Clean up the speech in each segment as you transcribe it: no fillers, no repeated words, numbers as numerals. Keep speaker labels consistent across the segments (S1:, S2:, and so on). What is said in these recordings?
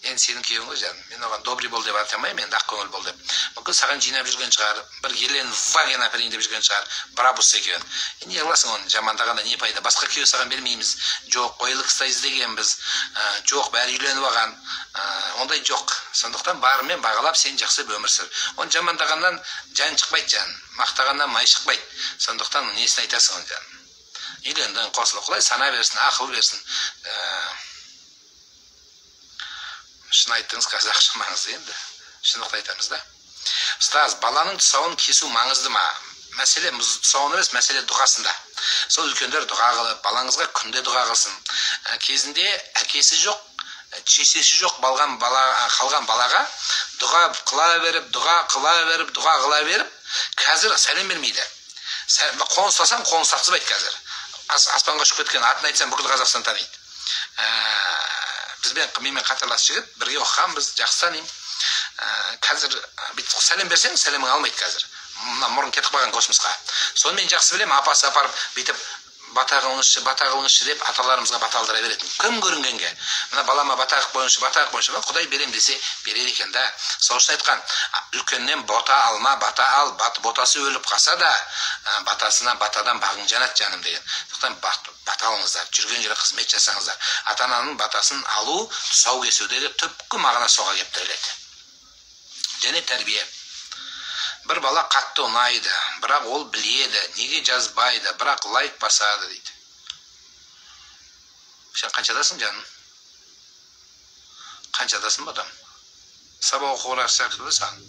S1: Енді сенің күйеуің ғой жаным. Мен оған добрый бол деп айтамаймын, енді ақ көңіл бол деп. Мүмкін саған жинап жүрген шығар, бір Елен Ваген әперейін деп жүрген шығар, Брабус екеуін. Не қыласың оны, жамандағанда не пайда? Басқа күйеу саған бермейміз. Жоқ, ойлық қыста іздегенбіз. Жоқ, бәрі үйленіп алған. Ондай жоқ. Сондықтан барымен бағалап сен жақсы өмір сүр. Оны жамандағаннан жан шықпайды жан, мақтағаннан май шықпайды. Сондықтан несін айтасың оны жан? Үйлендің, қосылып, Құдай сана берсін, ақыл берсін. Шын айттыңыз, қазақша маңызды енді. Шындықты айтамыз да. Ұстаз, баланың тұсауын кесу маңызды ма? Мәселе тұсауын емес, мәселе дұғасында. Сол үлкендер дұға қылып, балаңызға күнде дұға қылсын. Кезінде әкесі жоқ, шешесі жоқ қалған балаға дұға қыла беріп, қазір сәлем бермейді. Қоныстасаң, қоныстақсызбайды қазір. Аспанға ұшып кеткен атын айтсам, бүкіл Қазақстан таниды. Бізбен менімен қатарлас жігіт, бірге оқығанбыз, жақсы танимын. Қазір сәлем берсең, сәлемің алмайды қазір. Мұрын кетіп қалған космосқа. Сонымен жақсы білем, апасы апарып бүйтіп бата қылыңызшы деп аталарымызға бата алдыра беретін. Кім көрінгенге? Мына балама бата қойыңызшы, Құдай берем десе, берер екен да. Сол үшін айтқан, үлкеннен бота алма, бата ал, ботасы өліп қалса да, батадан бағың жанат жаным деген. Сондықтан бата алыңыздар, жүрген жерде қызмет жасаңыздар. Ата-ананың батасын алу, тұсау кесудегі түпкі мағына соға кеп тіреледі. Және тәрбие. Бір бала қатты ұнайды, бірақ ол біледі, неге жазбайды, бірақ лайк басады дейді. Сен қаншадасың жаным? Қаншадасың бадам? Сабақ оқуға сияқты да саған.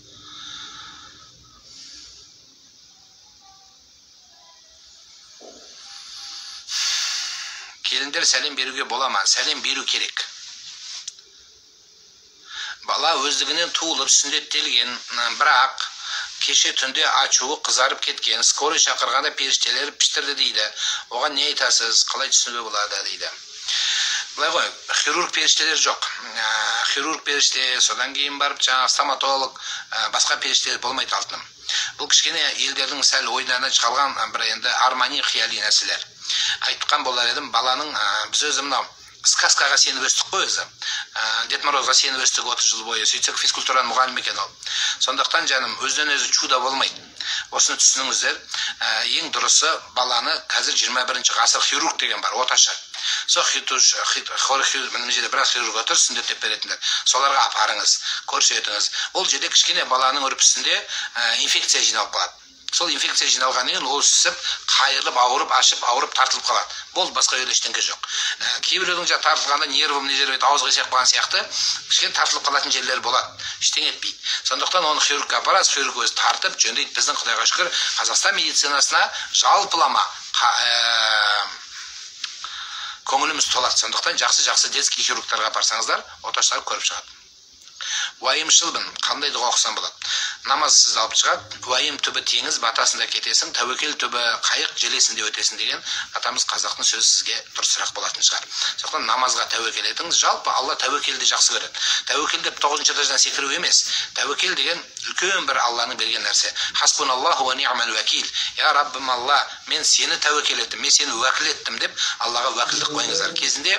S1: Келіндер сәлем беруге бола ма? Сәлем беру керек. Бала өздігінен туылып сүндеттелген, бірақ кеше түнде ашуы қызарып кеткен, скорый шақырғанда періштелер піштірді дейді. Оған не айтасыз? Қалай түсінуге болады дейді. Былай ғой, хирург періштелер жоқ. Хирург періште, содан кейін барып жаңа стоматолог, басқа періштелер болмайды алтыным. Бұл кішкене елдердің сәл ойындарынан шығалған бір енді армани қияли нәрселер. Айтқан болар едім, баланың біз өзі мынау сказкаға сеніп өстік қой өзі. Дед Морозға сеніп өстік 30 жыл бойы. Сөйтсек физкультураның мұғалімі екен ол. Сондықтан жаным, өзінен өзі чудо болмайды. Осыны түсініңіздер. Ең дұрысы баланы қазір 21 ғасыр хирург деген бар, оташы. Сол біраз хирург отыр, сүндеттеп беретіндер. Соларға апарыңыз, көрсетіңіз. Ол жерде кішкене баланың үрпісінде инфекция жиналып қалады. Сол инфекция жиналған ең ол үсіп, қайырылып, ауырып, ашып, ауырып, тартылып қалады. Бұл басқа өйлі ештеңке жоқ. Кейбіреудің тартылғанда нервім, ауызға сеп қалған сияқты, кішкене тартылып қалатын жерлер болады. Ештеңе етпейді. Сондықтан оны хирургқа апарасыз, хирург өзі тартып, жөндейді. Біздің Құдайға шүкір, Қазақстан медицинасына жалпылама көңіліміз толады. Сондықтан жақсы детский хирургтарға апарсаңыздар, оташтар көріп шығады. Уайымшылбын, қандай дұға оқысам болады? Намаз сізді алып шығады, уайым түбі теңіз, батасында кетесің, тәуекел түбі қайық, желесінде өтесің деген атамыз қазақтың сөзі сізге дұрыс сұрақ болатын шығар. Сондықтан намазға тәуекел етіңіз. Жалпы Алла тәуекелді жақсы көреді. Тәуекел деп 9-шы этаждан секіру емес. Тәуекел деген үлкен бір Алланың берген нәрсе. Хасбуналлаху ва ни'мал вакил. Я Раббым Алла, мен сені тәуекел еттім, мен сені уәкіл еттім деп Аллаға уәкілдік қойыңыздар. Кезінде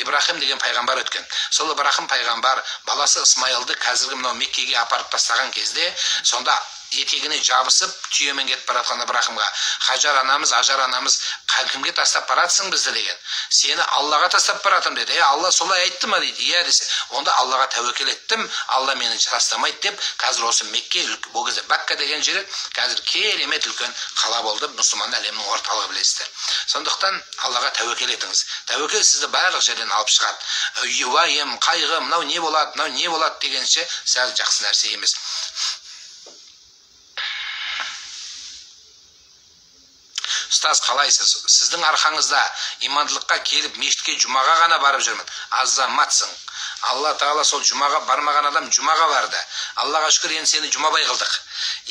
S1: Ибрахим деген пайғамбар өткен. Сол Ибрахим пайғамбар баласы Исмайылды қазіргі мынау Меккеге апарып тастаған кезде, сонда етегіне жабысып, түйемен кетіп баратқан Ибрахимға, Ажар анамыз, кімге тастап баратсың бізді деген. Сені Аллаға тастап баратым деді. Алла солай айтты ма дейді. Иә десе. Онда Аллаға тәуекел еттім, Алла мені тастамайды деп, қазір осы Мекке, бұл кезде Бакка деген жері, қазір керемет үлкен қала болды, мұсылман әлемнің орталығы білесіздер. Сондықтан Аллаға тәуекел етіңіз. Тәуекел сізді барлық жерден алып шығады. Уайым, қайғы, мынау не болады дегенше, сәл жақсы нәрсе емес. Ұстаз, қалайсыз? Сіздің арқаңызда имандылыққа келіп, мешітке жұмаға ғана барып жүрмін. Азаматсың. Алла Тағала сол жұмаға бармаған адам жұмаға барды. Аллаға шүкір, енді сені жұмабай қылдық.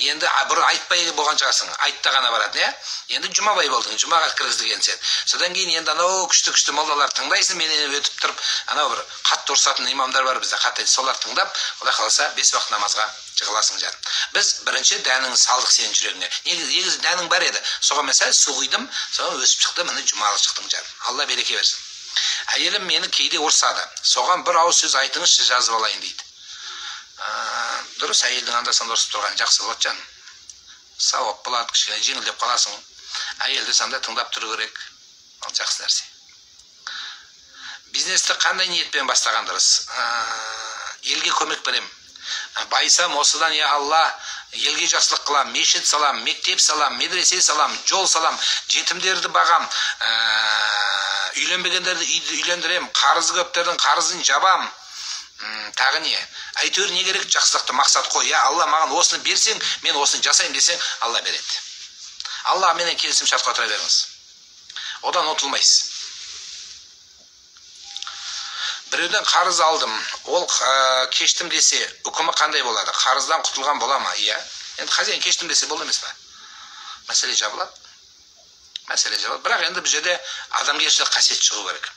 S1: Енді бұрын айтпай болған шығарсың, айтта ғана барады, не? Енді жұмабай болдың, жұмаға кіргізді екен сен. Содан кейін енді анау күшті молдалар тыңдайсың, менен өтіп тұрып, анау бір қатты ұрсатын имамдар бар бізде, қатты солар тыңдап, Құдай қаласа 5 уақыт намазға жығыласың жаным. Біз бірінші дәнің салдық сенің жүрегіңе. Негізі дәнің бар еді. Соған mesela су құйдым, соған өсіп шықты, міне жұмалы шықтың жаным. Алла береке берсін. Әйелім мені кейде ұрсады. Соған бір ауыз сөз айтыңызшы, жазып алайын дейді. Дұрыс, әйелдің анда-санда ұрсып тұрған жақсы болады жан. Сауап болады, кішкене жеңілдеп қаласың. Әйелді санда тыңдап тұру керек. Ол жақсы нәрсе. Бизнесті қандай ниетпен бастаған дұрыс? Елге көмек берем. Байсам осыдан, я Алла, елге жақсылық қылам, мешіт салам, мектеп салам, медресе салам, жол салам, жетімдерді бағам, үйленбегендерді үйлендірем, қарызы көптердің қарызын жабам. Тағы не? Әйтеуір не керек? Жақсылықты мақсат қой. Я Алла, маған осыны берсең, мен осыны жасайым десең, Алла береді. Алла менен келісім шартқа отыра беріңіз. Одан ұтылмайсыз. Біреуден қарыз алдым, ол кештім десе, үкімі қандай болады? Қарыздан құтылған бола ма? Иә. Енді хозяин кештім десе болды емес па? Мәселе жабылады. Бірақ енді бұл жерде адамгершілік қасиет шығу керек.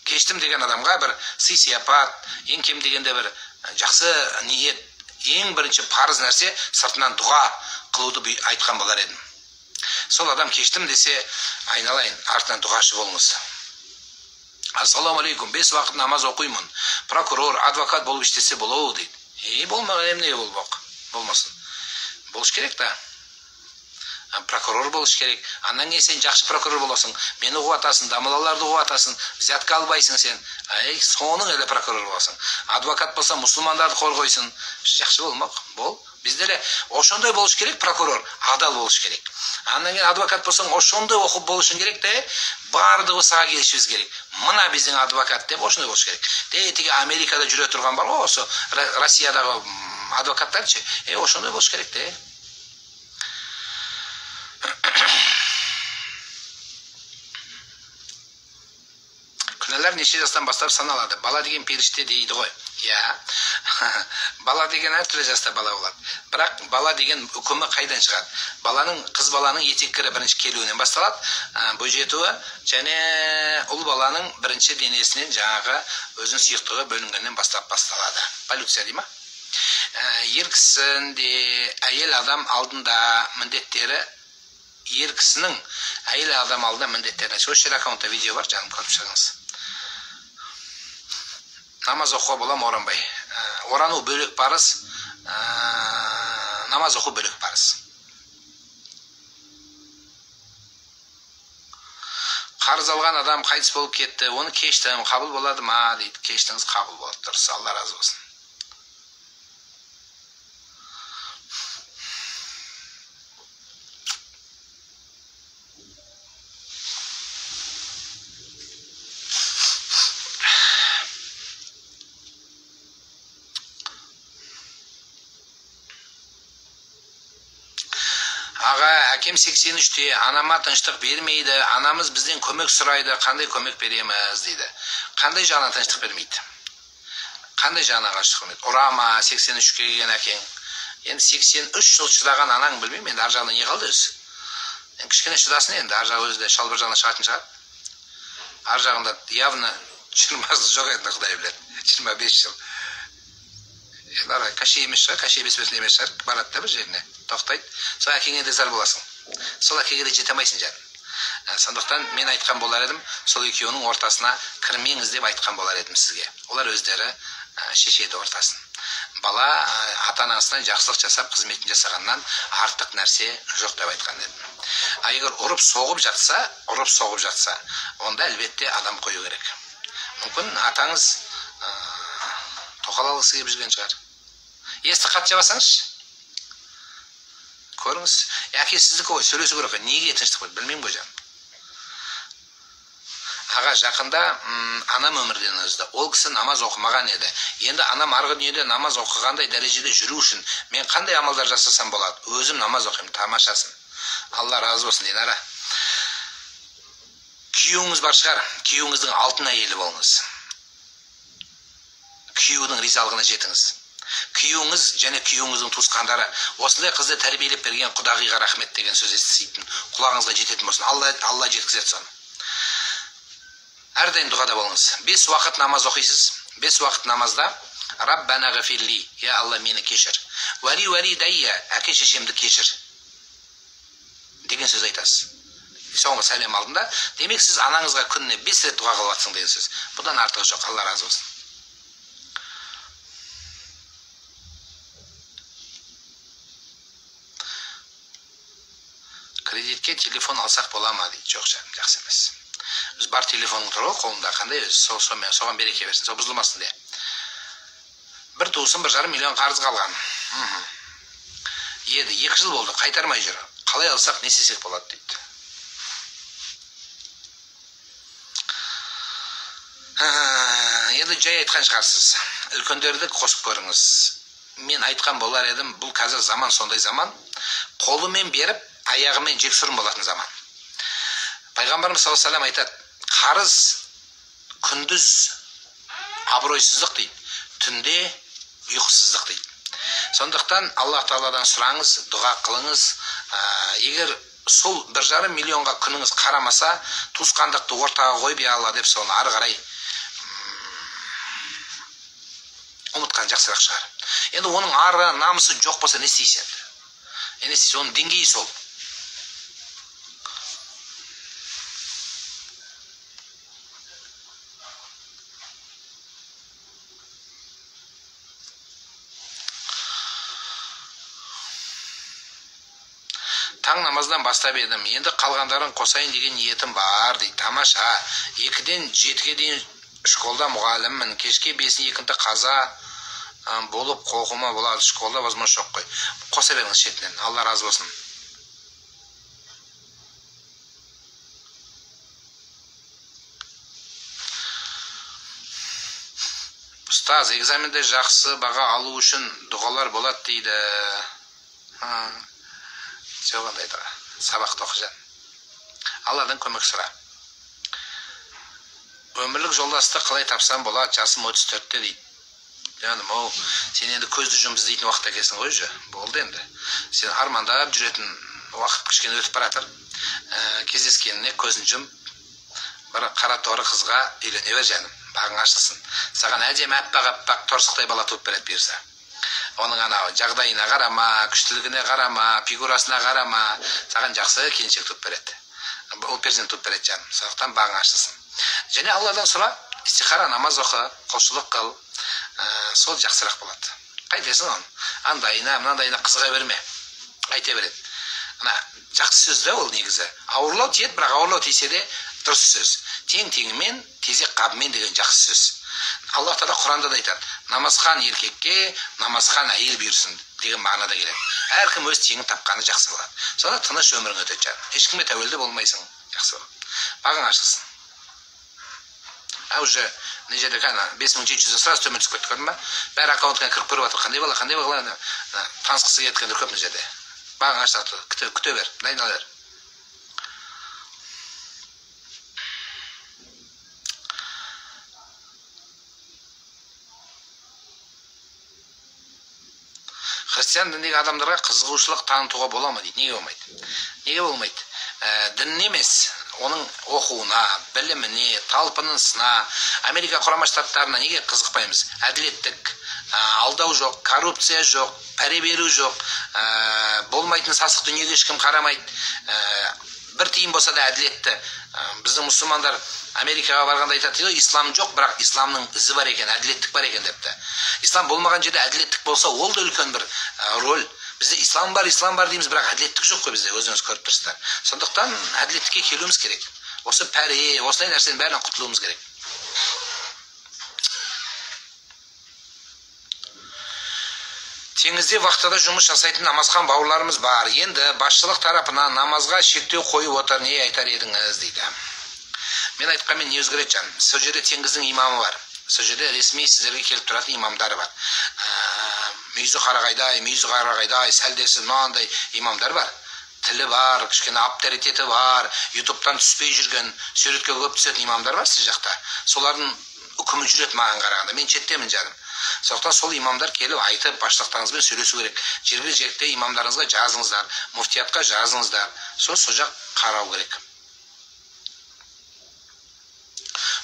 S1: Кештім деген адамға бір сый сияпат, ең кем дегенде бір жақсы ниет, ең бірінші парыз нәрсе сыртынан дұға қылуды айтқан болар едім. Сол адам кештім десе, айналайын, артынан дұғашы болыңыз. Ассаламу алейкум, 5 уақыт намаз оқимын. Прокурор, адвокат болып іштесе болу дейді. Болмаған емне болмасын. Болыш керек та. Прокурор болыш керек. Аннан кейін сен жақсы прокурор боласың. Мені қуатасың, дамылаларды қуатасың, взятка албайсың сен. Соның әлі прокурор боласың. Адвокат болса, мұсылмандарды қорғойсың. Жақсы болмақ. Бол. Бізде ошондай болыш керек, прокурор, адал болыш керек. Аннан кейін адвокат болсаң, ошондай оқып болышың керек те, бардығы саға келішіміз керек. Мына біздің адвокат деп ошондай болыш керек. Теги Америкада жүре тұрған бар ғой, осы Россиядағы адвокаттар ше, ошондай болыш керек те. Күнәлар неше жастан бастап саналады? Бала деген періште дейді ғой. Я. Бала деген әртүрлі жаста бала болады. Бірақ бала деген үкімі қайдан шығады? Қыз баланың етеккірі бірінші келуінен басталады. Бойжетуі және ұл баланың бірінші денесінен жаңағы өзінің сүйіктігі бөлінгеннен басталады. Полюция дей ма? Ер кісінде әйел адам алдында міндеттері, ер кісінің әйел адам алдында міндеттері. Осы жер аккаунтта видео бар, жаным көріп шығыңыз. Намаз оқуға болам оранбай. Орану бөлек парыз, намаз оқу бөлек парыз. Қарыз алған адам қайтыс болып кетті, оны кештім, қабыл болады ма дейді. Кештіңіз, қабыл болады. Дұрыс, Алла разы болсын. Аға, әкем 83-те, анама тыныштық бермейді, анамыз бізден көмек сұрайды, қандай көмек береміз дейді. Қандай жағынан тыныштық бермейді? Қандай жағынан ғашық бермейді? Ұрама, 83-ке келген әкең. Енді 83 жыл шыдаған анаң білмеймін, енді ар жағынан не қалды өзі? Кішкене шыдасын енді, ар жағы өзі де шалбар жағынан шығатын шығар. Ар жағында явны 20 жоқ енді, Құдай біледі. 25 жыл. Каши емес шығар, каши бес-бесін емес шығар, барады да бір жеріне, тоқтайды. Сол әкеңе де зар боласың. Сол әкеге де жетемайсың жаным. Сондықтан мен айтқан болар едім, сол екеуінің ортасына кірмеңіз деп айтқан болар едім сізге. Олар өздері шешеді ортасын. Бала ата-анасынан жақсылық жасап, қызметін жасағаннан артық нәрсе жоқ деп айтқан едім. Егер ұрып соғып жатса, онда әлбетте адам қою керек. Мүмкін атаңыз тоқалалғысы келіп жүрген шығар. Есті хат жабасаңызшы. Көріңіз. Әке сіздікі ғой, сөйлесу керек. Неге тыныштық болды? Білмеймін ғой жаным. Аға, жақында анам өмірден өзді. Ол кісі намаз оқымаған еді. Енді анам арғы дүниеде намаз оқығандай дәрежеде жүру үшін мен қандай амалдар жасасам болады? Өзім намаз оқимын, тамашасын. Алла разы болсын, Динара. Күйеуіңіз бар шығар. Күйеуіңіздің алтын әйелі болыңыз. Күйеудің ризалығына жетіңіз. Күйеуіңіз және күйеуіңіздің туысқандары осындай қызды тәрбиелеп берген Құдағиға рахмет деген сөз естісейтін, құлағыңызға жететін болсын. Алла жеткізеді соны. Әрдайым дұғада болыңыз. 5 уақыт намаз оқисыз. 5 уақыт намазда Раббана ғафирли, я Алла мені кешір. Вали дайя, әке шешемді кешір деген сөз айтасыз. соңғы сәлем алдында. Демек сіз анаңызға күніне 5 рет дұға қылып жатсың деген сөз. Бұдан артығы жоқ. Алла разы болсын. Кредитке телефон алсақ бола ма дейді. Жоқ жаным, жақсы емес. Біз бар телефоның тұр ғой қолында, қандай өзі, соған береке берсін, сол бұзылмасын де. Бір туысын 1,5 миллион қарыз қалған. Еді, 2 жыл болды, қайтармай жүр. Қалай алсақ, не істесек болады дейді. Енді жай айтқан шығарсыз. Үлкендерді қосып көріңіз. Мен айтқан болар едім, бұл қазір заман сондай заман. Қолымен беріп, аяғымен жексұрын болатын заман. Пайғамбарымыз саллаллаху алейхи ва саллям айтады, қарыз күндіз абыройсыздық дейді, түнде ұйқысыздық дейді. Сондықтан Аллах Тағаладан сұраңыз, дұға қылыңыз. Егер сол 1,5 миллионға күніңіз қарамаса, туысқандықты ортаға қойып, я Алла деп соны ары қарай ұмытқан жақсырақ шығар. Енді оның ары намысы жоқ болса не істейсің? Не істейсің? Оның деңгейі сол. Таң намаздан бастап едім. Енді қалғандарын қосайын деген ниетім бар дейді. Тамаша. 2-ден 7-ге дейін школда мұғаліммін. Кешке 5-ні 2-ті қаза болып қоқыма болады. Школда возможно жоқ қой. Қоса беріңіз шетінен. Алла разы болсын. Ұстаз, экзаменде жақсы баға алу үшін дұғалар болады дейді. Жоқ андайды, сабақты оқы жан. Алладан көмек сұра. Өмірлік жолдасты қалай тапсам болады? Жасым 34-те дейді. Жаным, оу, сен енді көзді жұмып іздейтін уақытта келсің ғой же. Болды енді. Сен армандап жүретін уақыт кішкене өтіп баратыр. Кездескеніне көзін жұмып, бір қара торы қызға үйлене бер жаным. Бағың ашылсын. Саған әдемі аппақ торсықтай бала туып береді бұйырса. Оның анау жағдайына қарама, күштілігіне қарама, фигурасына қарама, саған жақсы келіншек туып береді. Ол перзент туып береді жаным. Сондықтан бағың ашылсын. Және Алладан сұра, истихара намаз оқы, құлшылық қыл. Сол жақсырақ болады. Қайтесің оны? Андайына, мынандайына қызыға берме. Айта береді. Жақсы сөз де ол негізі. Ауырлау тиеді, бірақ ауырлау тисе де дұрыс сөз. Тең-теңімен, тезек қабымен деген жақсы сөз. Аллах Тағала Құранда да айтады, намазхан еркекке, намазхан әйел бұйырсын деген мағынада келеді. Әркім өз теңін тапқаны жақсы болады. Сонда тыныш өмірің өтеді жаным. Ешкімге тәуелді болмайсың, жақсы болады. Бағың ашылсын. Уже не жерде қана 5700 сразу төмен түсіп кетті, көрдің ба? Бәрі аккаунтқа кіріп көріп жатыр. Қандай бала? Танысқысы келгендер көп мына жерде. Бағың ашылсын, күте бер, дайындала бер. Христиан діндегі адамдарға қызығушылық танытуға бола ма дейді. Неге болмайды? Неге болмайды? Дін емес, оның оқуына, біліміне, талпынысына, Америка Құрама Штаттарына неге қызықпаймыз? Әділеттік, алдау жоқ, коррупция жоқ, пәре беру жоқ, болмайтын сасық дүниеге ешкім қарамайды. Бір тиын болса да әділетті. Біздің мұсылмандар Америкаға барғанда айтады, ислам жоқ, бірақ исламның ізі бар екен, әділеттік бар екен депті. Ислам болмаған жерде әділеттік болса, ол да үлкен бір рөл. Бізде ислам бар дейміз, бірақ әділеттік жоқ қой бізде, өзіңіз көріп тұрсыздар. Сондықтан әділеттікке келуіміз керек. Осы пәре, осылай нәрсенің бәрінен құтылуымыз керек. Теңізде вахтада жұмыс жасайтын намазхан бауырларымыз бар. Енді басшылық тарапынан намазға шектеу қойып отыр, не айтар едіңіз дейді. Мен айтқанмен не өзгереді жаным? Сол жерде теңіздің имамы бар. Сол жерде ресми сіздерге келіп тұратын имамдары бар. Мүйізі қарағайдай, сәлдесі мынандай имамдар бар. Тілі бар, кішкене авторитеті бар, ютубтан түспей жүрген, суретке көп түсетін имамдар бар сіз жақта. Солардың үкімі жүреді маған қарағанда. Мен шеттемін жаным. Сондықтан сол имамдар келіп айтып, басшылықтарыңызбен сөйлесу керек. Жергілікті имамдарыңызға жазыңыздар, муфтиятқа жазыңыздар. Сол жақ қарау керек.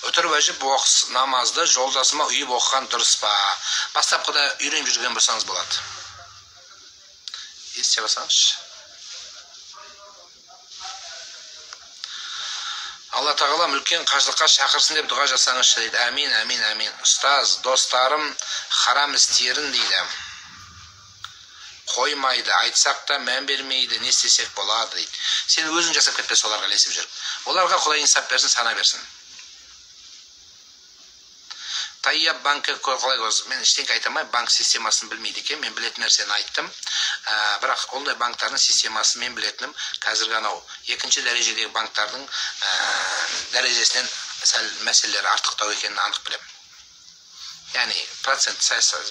S1: Өтіріп әжіп намазды жолдасыма үйіп оқыған дұрыс па? Бастапқыда үйреніп жүрген болсаңыз болады. Естіше басаңызшы. Алла тағала үлкен қажылыққа шақырсын деп дұға жасаңызшы дейді. Әмин, әмин, әмин. Ұстаз, достарым харам істерін дейді. Қоймайды, айтсақ та мән бермейді, не істесек болады дейді. Сен өзің жасап кетпе соларға ілесіп жүріп. Оларға Құдай инсап берсін, сана берсін. Тайяб банкі қалай көз? Мен ештеңе айта алмаймын, банк системасын білмейді екен. Мен білетін нәрсені айттым. Бірақ ондай банктардың системасын мен білетінім қазіргі анау екінші дәрежедегі банктардың дәрежесінен сәл мәселелері артықтау екенін анық білемін. Яғни процент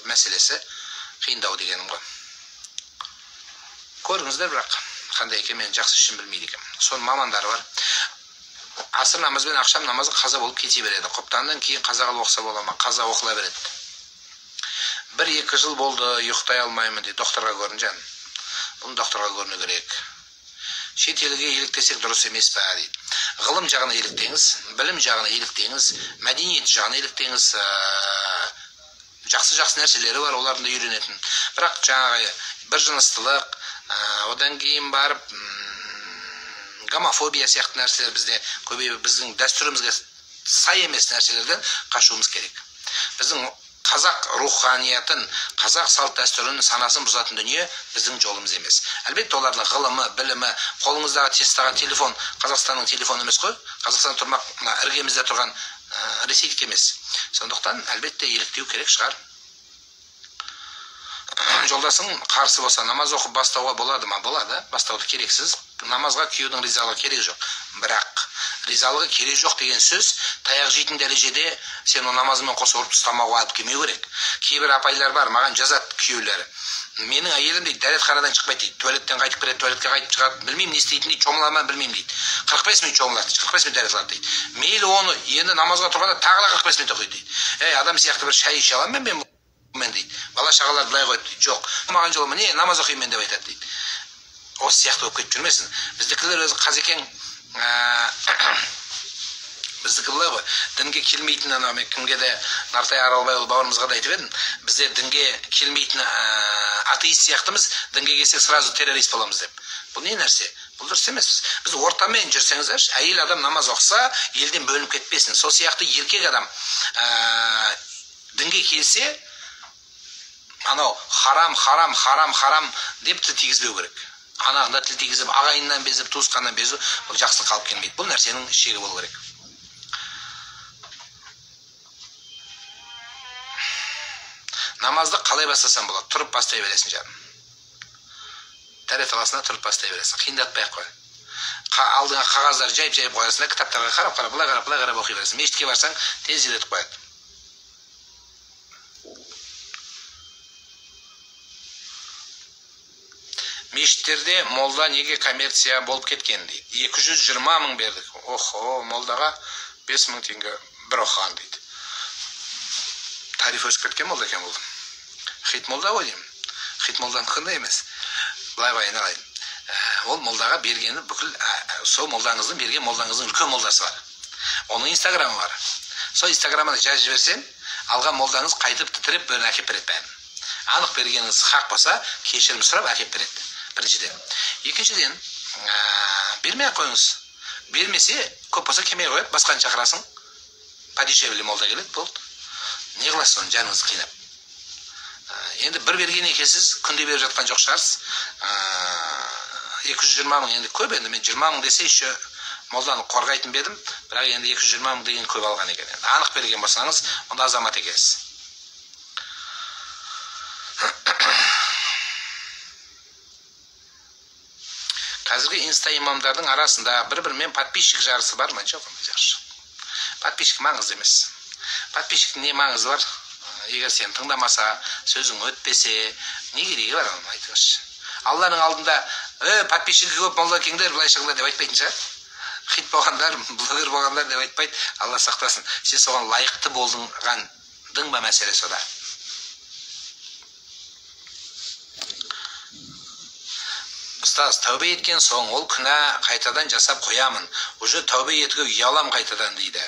S1: мәселесі қиындау дегенім ғой. Көріңіздер, бірақ қандай екен мен жақсы үшін білмейді екен. Соның мамандары бар. Асыр намаз бен ақшам намазы қаза болып кете береді. Құптаннан кейін қазаға оқыса бола ма? Қаза оқыла береді. 1-2 жыл болды, ұйықтай алмаймын дейді. Докторға көрін жан. Бұны докторға көріну керек. Шет елге еліктесек дұрыс емес пе дейді. Ғылым жағына еліктеңіз, білім жағына еліктеңіз, мәдениет жағына еліктеңіз. Жақсы нәрселері бар, олардың да үйренетін. Бірақ жаңағы бір жыныстылық, одан кейін барып гомофобия сияқты нәрселер бізде көбейіп, біздің дәстүрімізге сай емес нәрселерден қашуымыз керек. Біздің қазақ руханиятын, қазақ салт дәстүрін, санасын бұзатын дүние біздің жолымыз емес. Әлбетте олардың ғылымы, білімі, қолыңыздағы тестаған телефон Қазақстанның телефоны емес қой. Қазақстан тұрмақ, іргемізде тұрған Ресейдік емес. Сондықтан әлбетте еліктеу керек шығар. Жолдасың қарсы болса, намаз оқып бастауға болады ма? Болады, бастауды керексіз. Намазға күйеудің ризалығы керек жоқ. Бірақ ризалығы керек жоқ деген сөз таяқ жейтін дәрежеде сен о намазымен қоса ұрып тастамауға алып келмеу керек. Кейбір апайлар бар, маған жазады күйеулері. Менің әйелім дейді, дәретханадан шықпайды дейді. Туалеттен қайтып кіреді, туалетке қайтып шығады. Білмеймін не істейтін дейді, шомылама білмеймін дейді. 45 минут шомылады, 45 минут дәрет алады дейді. Мейлі оны енді намазға тұрғанда тағы да 45 минут оқиды дейді. Адам сияқты бір шай іше аламын мен дейді. Бала шағалар былай қойды дейді. Жоқ, маған жолыма не намаз оқимын деп айтады дейді. Осы сияқты болып кетіп жүрмесін. Біздікілер өзі қазекең, біздікі былай ғой, дінге келмейтін, мен кімге де Нартай Аралбайұлы бауырымызға да айтып едім, бізде дінге келмейтін атеист сияқтымыз, дінге келсек сразу террорист боламыз деп. Бұл не нәрсе? Бұл дұрыс емес. Біз ортамен жүрсеңіздер, әйел адам намаз оқыса, елден бөлініп кетпесін. Сол сияқты еркек адам дінге келсе, анау харам деп тіл тигізбеу керек. Анағында тіл тигізіп, ағайыннан безіп, туысқаннан безіп, бұл жақсы қалып келмейді. Бұл нәрсенің шегі болу керек. Намазды қалай бастасам болады? Тұрып бастай бересің жаным. Дәрет аласына тұрып бастай бересің. Қиындатпай-ақ қой. Алдыңа қағаздар жайып қоясың, кітаптарға қарап, былай қарап оқи бересің. Мешітке барсаң, тез үйретіп қояды. Мешіттерде молда неге коммерция болып кеткен дейді. 220 мың бердік. Охо, молдаға 5 мың теңге бір оқыған дейді. Тариф өсіп кеткен молда екен бұл. Хит молда ғой деймін. Хит молданың қандай емес. Былай айналайын. Ол молдаға бергені бүкіл, сол молдаңыздың берген молдаңыздың үлкен молдасы бар. Оның инстаграмы бар. Сол инстаграмына жазып жіберсең, алған молдаңыз қайтып тітіреп бөрін әкеп береді бәрін. Анық бергеніңіз хақ болса, кешірім сұрап әкеп береді. Біріншіден. Екіншіден, бермей қойыңыз. Бермесе, көп болса кемей қойып, басқаны шақырасың. Подешевле молда келеді, болды. Не қыласыз оны, жаныңыз қинап. Енді бір берген екенсіз, күнде беріп жатқан жоқ шығарсыз. 220 мың енді көп, енді мен 20 мың десе еще молданы қорғайтын бедім, бірақ енді 220 мың деген көп алған екен. Анық берген болсаңыз, онда азамат екенсіз. Қазіргі инста имамдардың арасында бір-бірмен подписчик жарысы бар ма? Жоқ, жарысы. Подписчик маңызды емес. Подписчик не маңызы бар? Егер сен тыңдамаса, сөзің өтпесе, не керегі бар оны айтыңызшы. Алланың алдында, подписчик көп молда кеңдер, былай шығыңдар деп айтпайтын шығар. Хит болғандар, блогер болғандар деп айтпайды. Алла сақтасын. Сен соған лайықты болдың ба мәселе сода. Ұстаз, тәубе еткен соң ол күнә қайтадан жасап қоямын. Уже тәубе етуге ұялам қайтадан дейді.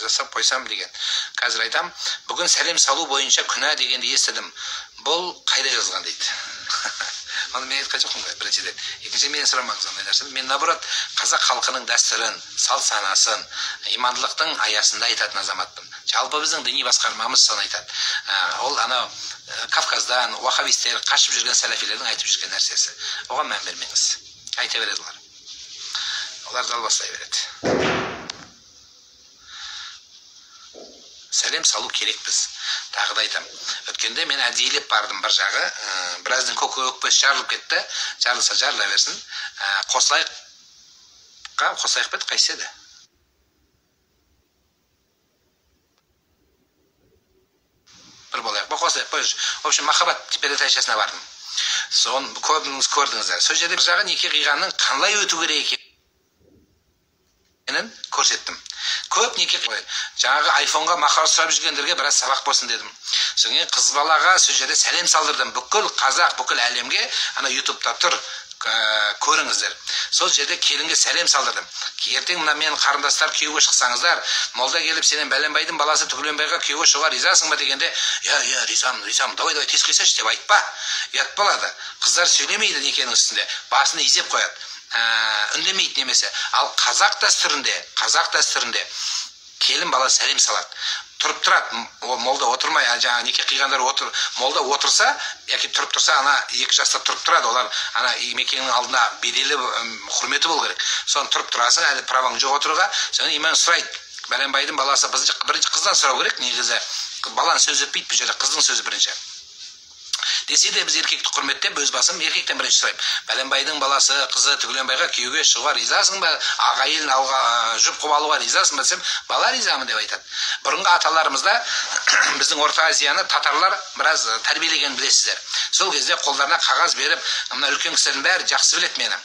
S1: Жасап қойсам деген. Қазір айтам, бүгін сәлем салу бойынша күнә дегенді естідім. Бұл қайда жазған дейді. Оны мен айтқан жоқпын ғой, біріншіден. Екінші, мен сұрамаңыз ондай нәрсені. Мен наоборот, қазақ халқының дәстүрін, салт санасын, имандылықтың аясында айтатын азаматпын. Жалпы біздің діни басқармамыз соны айтады. Ол анау Кавказдан уахабистер қашып жүрген сәләфилердің айтып жүрген нәрсесі. Оған мән бермеңіз. Айта береді олар. Олар далбастай береді. Сәлем салу керек біз. Тағы да айтам. Өткенде мен әдейілеп бардым бір жағы. Біраздан өкпесі жарылып кетті. Жарылса жарыла берсін. Қосайық бет қайсы еді? Бір болайық. Қосайық. В общем, махаббат передачасына бардым. Соны көбіңіз көрдіңіздер. Сол жерде бір жағы неке қиғанның қандай өту керек екенін көрсеттім. Көп неке қой. Жаңағы айфонға махаббат сұрап жүргендерге біраз сабақ болсын дедім. Содан кейін қыз балаға сол жерде сәлем салдырдым. Бүкіл қазақ, бүкіл әлемге ана ютубта тұр, көріңіздер. Сол жерде келінге сәлем салдырдым. Ертең мына менің қарындастар күйеуге шықсаңыздар, молда келіп сенен Бәленбайдың баласы Түгіленбайға күйеуге шығуға ризасың ба дегенде, я ризамын, давай тез қисайшы деп айтпа. Ұят болады. Қыздар сөйлемейді некенің үстінде, басын изеп қояды. Үндемейді немесе. Ал қазақ дәстүрінде келін бала сәлем салады. Тұрып тұрады, молда отырмай, жаңа неке қиғандар молда отырса, яки тұрып тұрса, ана екі жаста тұрып тұрады, олар ана мекенің алдына беделі құрметі бол керек. Соны тұрып тұрасың, әлі праваң жоқ отыруға, соны имам сұрайды. Бәленбайдың баласы бірінші қыздан сұрау керек, негізі баланың сөзі өтпейді, бұл жерде қыздың сөзі бірінші. Десе де біз еркекті құрметтеп, өз басым еркектен бірінші сұрайым. Бәленбайдың баласы, қызы Түгіленбайға күйеуге шығуға ризасың ба? Ағайын жұп қып алуға ризасың ба десем, бала ризамын деп айтады. Бұрынғы аталарымызда біздің Орта Азияны татарлар біраз тәрбиелеген білесіздер. Сол кезде қолдарына қағаз беріп, мына үлкен кісілердің бәрі жақсы біледі мені.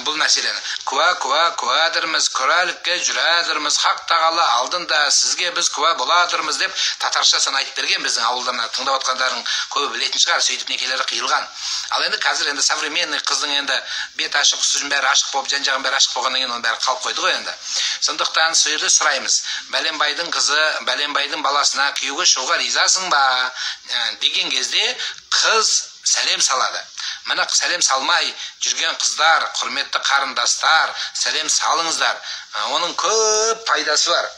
S1: Бұл мәселені. Куәдірміз, күрәлікке жүрадірміз, хақ тағала алдында сізге біз куә боладырмыз деп татарша соны айтып берген. Біздің ауылдан тыңдап отқандардың көбі білетін шығар, сөйтіп некелері қиылған. Ал енді қазір енді современный қыздың енді бет ашық, үстінің бәрі ашық болып, жан-жағын бәрі ашық болғаннан кейін оның бәрі қалып қойды ғой енді. Сондықтан сол жерде сұраймыз. Бәленбайдың қызы, Бәленбайдың баласына күйеуге шығуға ризасың ба деген кезде қыз сәлем салады. Мына сәлем салмай жүрген қыздар, құрметті қарындастар, сәлем салыңыздар. Оның көп пайдасы бар.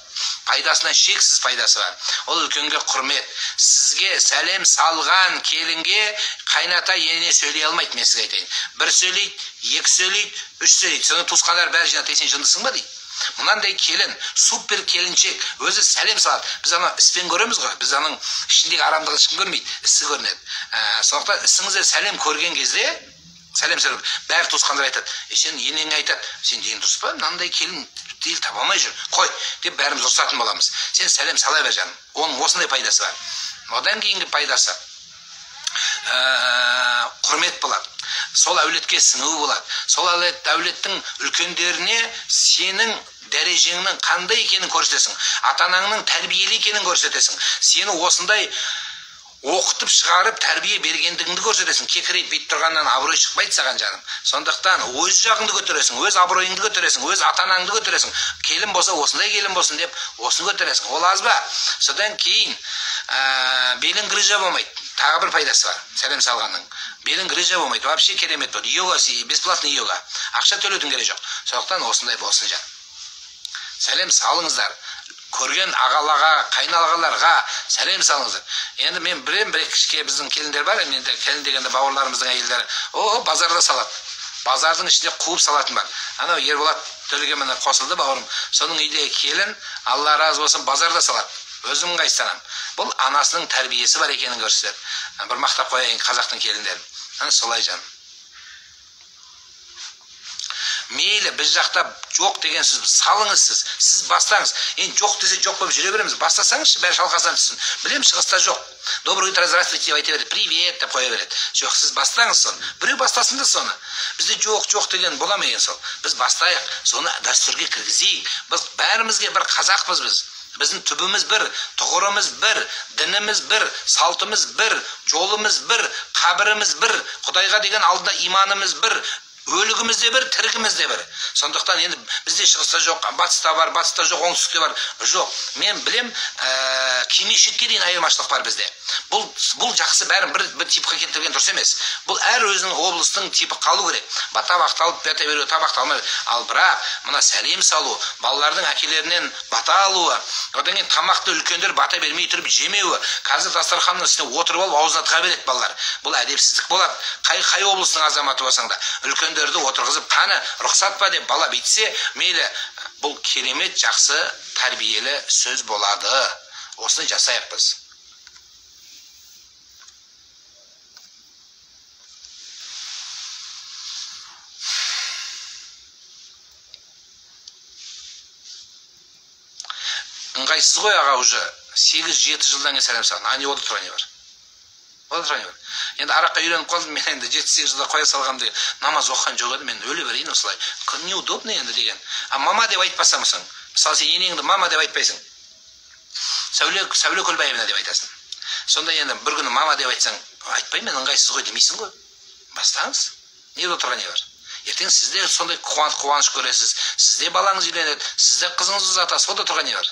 S1: Пайдасына шексіз пайдасы бар. Ол үлкенге құрмет. Сізге сәлем салған келінге қайната ене сөйлей алмайды, мен сізге айтайын. Бір сөйлейді, екі сөйлейді, үш сөйлейді. Соны туысқандар бәрі жинап, сен жындысың ба дейді. Мынандай келін, супер келіншек, өзі сәлем салады. Біз ана іспен көреміз ғой, біз аның ішіндегі арамдығын ешкім көрмейді, ісі көрінеді. Сондықтан ісіңізде сәлем көрген кезде, сәлем бәрі туысқандар айтады. Сен енеңе айтады, сен деген дұрыс па, мынандай келін дейіл таба алмай жүр, қой деп бәріміз ұрсатын боламыз. Сен сәлем сала бер жаным. Оның осындай пайдасы бар. Одан кейінгі пайдасы құрмет болады. Сол әулетке сіңу болады. Сол әулеттің үлкендеріне сенің дәрежеңнің қандай екенін көрсетесің. Ата-анаңның тәрбиелі екенін көрсетесің. Сені осындай оқытып шығарып тәрбие бергендігіңді көрсетесің. Кекірейіп бейт тұрғаннан абырой шықпайды саған жаным. Сондықтан өз жағыңды көтересің, өз абыройыңды көтересің, өз ата-анаңды көтересің. Келін болса осындай келін болсын деп осыны көтересің. Ол аз ба? Содан кейін белің грыжа болмайды. Тағы бір пайдасы бар сәлем салғанның. Белің грыжа болмайды. Вообще керемет болды. Йога, бесплатный йога. Ақша төлеудің керек жоқ. Сондықтан осындай болсын жаным. Сәлем салыңыздар. Көрген ағалаға, қайналағаларға сәлем салыңыздар. Енді мен бір кішке біздің келіндер бар, енді келін дегенде бауырларымыздың әйелдері, базарда салады. Базардың ішінде қуып салатын бар. Анау Ерболат Төлегенмен қосылды бауырым. Соның үйде келін, Алла разы болсын, базарда салады. Өзім қайстанам. Бұл анасының тәрбиесі бар екенін көрсетеді. Бір мақтап қояйын қазақтың келіндерін. Солай жаным. Мейлі біз жақта жоқ деген сөз, салыңыз сіз бастаңыз. Енді жоқ десе жоқ болып жүре береміз. Бастасаңызшы бәрі шалқасынан түссін. Білем, шығыста жоқ. Добрый утро, здравствуйте деп айта береді, привет деп қоя береді. Жоқ, сіз бастаңыз соны. Біреу бастасын да соны. Бізде жоқ деген бола ма екен сол? Біз бастайық, соны дәстүрге кіргізейік. Біз бәрімізге бір қазақпыз біз. Біздің түбіміз бір, тұғырымыз бір, дініміз бір, салтымыз бір, жолымыз бір, қабіріміз бір, Құдайға деген алдында иманымыз бір. Өлігіміз де бір, тірігіміз де бір. Сондықтан енді бізде шығыста жоқ, батыста бар, батыста жоқ, оңтүстікте бар. Жоқ. Мен білем, кимешекке дейін айырмашылық бар бізде. Бұл жақсы бәрін бір типқа келтірген дұрыс емес. Бұл әр өзінің облыстың типі қалу керек. Табақталып, бата беру, табақталмай. Ал бірақ мына сәлем салу, балалардың әкелерінен бата алуы, одан кейін тамақты үлкендер бата бермей тұрып жемеуі. Қазір дастарханның үстіне отырып алып аузына тыға береді балалар. Бұл әдепсіздік болады. Қай облыстың азаматы болсаң да, үлкендерді отырғызып, қаны рұқсат па деп бала битсе, мейлі, бұл керемет жақсы тәрбиелі сөз болады. Осыны жасайық біз. Ыңғайсыз ғой аға, уже 8-7 жылдан кейін сәлем салған. А не ода тұрған не бар? Ода тұрған не бар? Енді араққа үйреніп қалдым, мен енді 7-8 жылда қоя салғам деген. Намаз оқыған жоқ еді, мен өле берейін осылай. Неудобно енді деген. А мама деп айтпасамысың. Мысалы сен енеңді мама деп айтпайсың. Сәуле Көлбаевна деп айтасың. Сонда енді бір күні мама деп айтсаң, айтпаймын, мен ыңғайсыз ғой демейсің ғой. Бастаңыз. Не ода тұрған не бар? Ертең сізде сондай қуаныш көресіз, сізде балаңыз үйленеді, сізде қызыңыз ұзатасыз, ода тұрған не бар?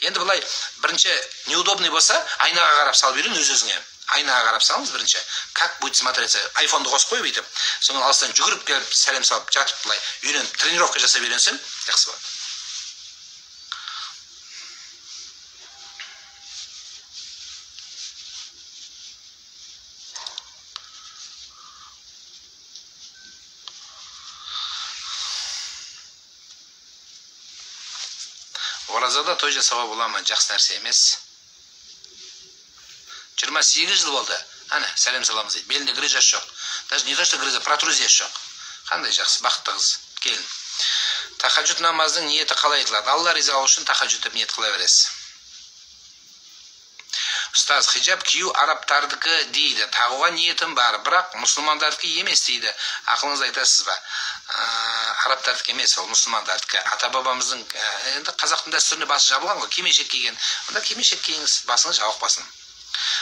S1: Енді былай бірінші неудобный болса, айнаға қарап салып үйрен өз-өзіңе. Айнаға қарап салыңыз бірінші. Как будет смотреться? Айфонды қосып қойып өйтіп, соңын алыстан жүгіріп келіп сәлем салып жатып былай үйреніп, тренировка жасап үйренсем, жақсы болады. Оразада той жасауға бола ма? Жақсы нәрсе емес. 28 жыл болды. Ана, сәлем саламыз дейді. Белінде грыжасы жоқ. Даже не то, что грыжа, протрузиясы жоқ. Қандай жақсы, бақытты қыз. Келін. Тахаджуд намаздың ниеті қалай айтылады? Алла ризалығы үшін тахаджуд деп ниет қыла бересіз. Ұстаз, хиджаб кию арабтардікі дейді. Тағуға ниетім бар, бірақ мұсылмандардікі емес дейді. Ақылыңыз айтасыз ба? Арабтардікі емес, ол мұсылмандардікі. Ата-бабамыздың, енді қазақтың дәстүріне басы жабылған ғой, кимешек киген. Онда кимешек киіңіз, басыңыз жабық басын.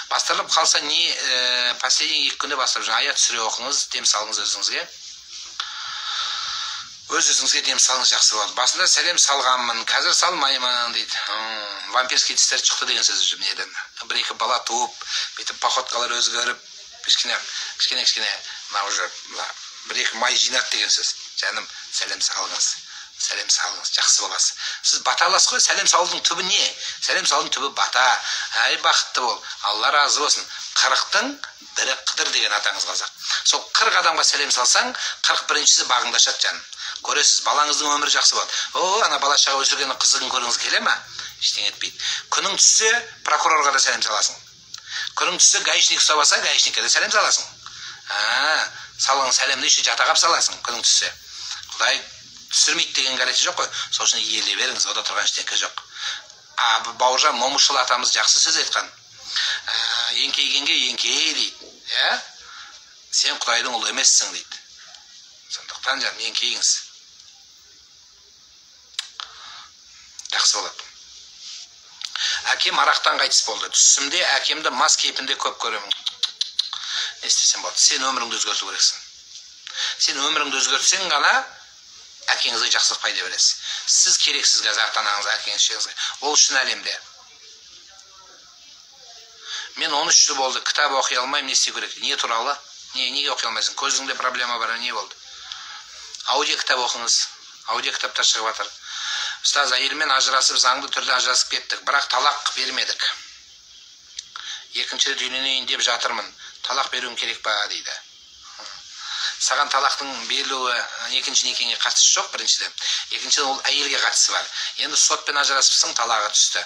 S1: Бастырылып қалса не, последний 2 күнде бастырып жүрген аят сүре оқыңыз, дем салыңыз өзіңізге. Өз-өзіңізге дем салыңыз, жақсы болады. Басында сәлем салғанмын, қазір салмаймын дейді. Вампирский тістер шықты деген сөз жүрім неден. Бір-екі бала туып, бетіп походкалар өзгеріп, кішкене, мына уже бір-екі май жинат деген сөз. Жаным, сәлем салыңыз. Сәлем салыңыз, жақсы боласыз. Сіз бата аласыз ғой, сәлем салудың түбі не? Сәлем салудың түбі бата. Әй, бақытты бол. Алла разы болсын. 40-тың бірі Қыдыр деген атаңыз қазақ. Сол 40 адамға сәлем салсаң, 41-шісі бағыңда шат жаным. Көресіз, балаңыздың өмірі жақсы болады. Ана бала шаға өсіргеннің қызығын көріңіз келе ма? Ештеңе етпейді. Күнің түссе, прокурорға да сәлем саласың. Күнің түссе, гаишник ұстап алса, гаишникке де сәлем саласың. Салың сәлемді еще жатағап саласың, күнің түссе. Құдай түсірмейді деген гарантия жоқ қой. Сол үшін иелей беріңіз, ода тұрған ештеңе жоқ. Бауыржан Момышұлы атамыз жақсы сөз айтқан. Еңкейгенге еңкей дейді. Сен Құдайдың ұлы емессің дейді. Сондықтан жаным, еңкейіңіз. Жақсы болады. Әкем арақтан қайтыс болды. Түсімде әкемді мас кейпінде көп көремін. Не істесем болады? Сен өміріңді өзгерту керексің. Сен өміріңді өзгертсең ғана әкеңізге жақсылық пайда бересіз. Сіз керексіз қазір ата-анаңыз, әкеңіз, ол үшін әлемде. Мен 13 жыл болды, кітап оқи алмаймын, не істеу керек? Не туралы? Неге оқи алмайсың? Көзіңде проблема бар, не болды? Аудио кітап оқыңыз. Аудио кітаптар шығып жатыр. Ұстаз, әйелмен ажырасып, заңды түрде ажырасып кеттік, бірақ талақ бермедік. Екінші рет үйленейін деп жатырмын. Талақ беруім керек па дейді. Саған талақтың берілуі екінші некеңе қатысы жоқ, біріншіден. Екіншіден ол әйелге қатысы бар. Енді сотпен ажырасыпсың, талағы түсті.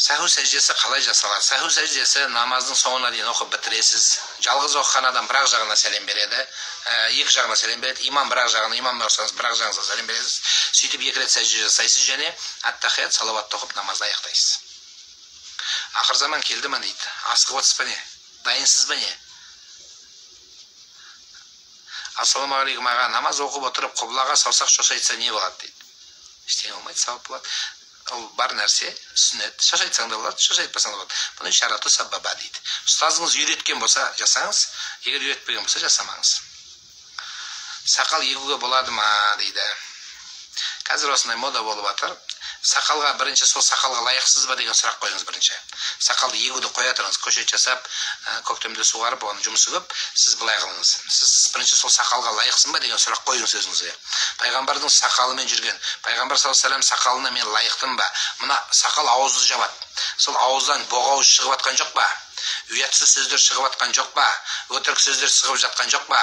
S1: Саху сәждесі қалай жасалады? Саху сәждесі намаздың соңына дейін оқып бітіресіз. Жалғыз оқыған адам бір жағына сәлем береді, екі жағына сәлем береді. Имам бір жағына, имам оқысаңыз бір жағына сәлем бересіз. Сөйтіп 2 рет сәжде жасайсыз және ат-тахият салауатты оқып намазды аяқтайсыз. Ақыр заман келді ме дейді. Асығып отырсыз ба не? Дайынсыз ба не? Ассаламағалейкум аға, намаз оқып отырып құблаға саусақ шошайтса не болады дейді. Ештеңе болмайды, сауап болады. Ол бар нәрсе, сүннет. Шаш айтсаң да болады, шаш айтпасаң да болады. Бұны шарату сабаба дейді. Ұстазыңыз үйреткен болса, жасаңыз, егер үйретпеген болса, жасамаңыз. Сақал егуге болады ма дейді. Қазір осындай мода болып жатыр. Сақалға бірінші сол сақалға лайықсыз ба деген сұрақ қойыңыз бірінші. Сақалды егуді қоя тұрыңыз, көшет жасап, көктемде суғарып, оған жұмысы көп, сіз былай қылыңыз. Сіз бірінші сол сақалға лайықсың ба деген сұрақ қойыңыз өзіңізге. Пайғамбардың сақалымен жүрген, пайғамбар саллаллаху алейхи вассалам сақалына мен лайықтым ба? Мына сақал ауызды жабады. Сол ауыздан боғауыз шығып жатқан жоқ па? Ұятсыз сөздер шығып жатқан жоқ па? Өтірік сөздер шығып жатқан жоқ па?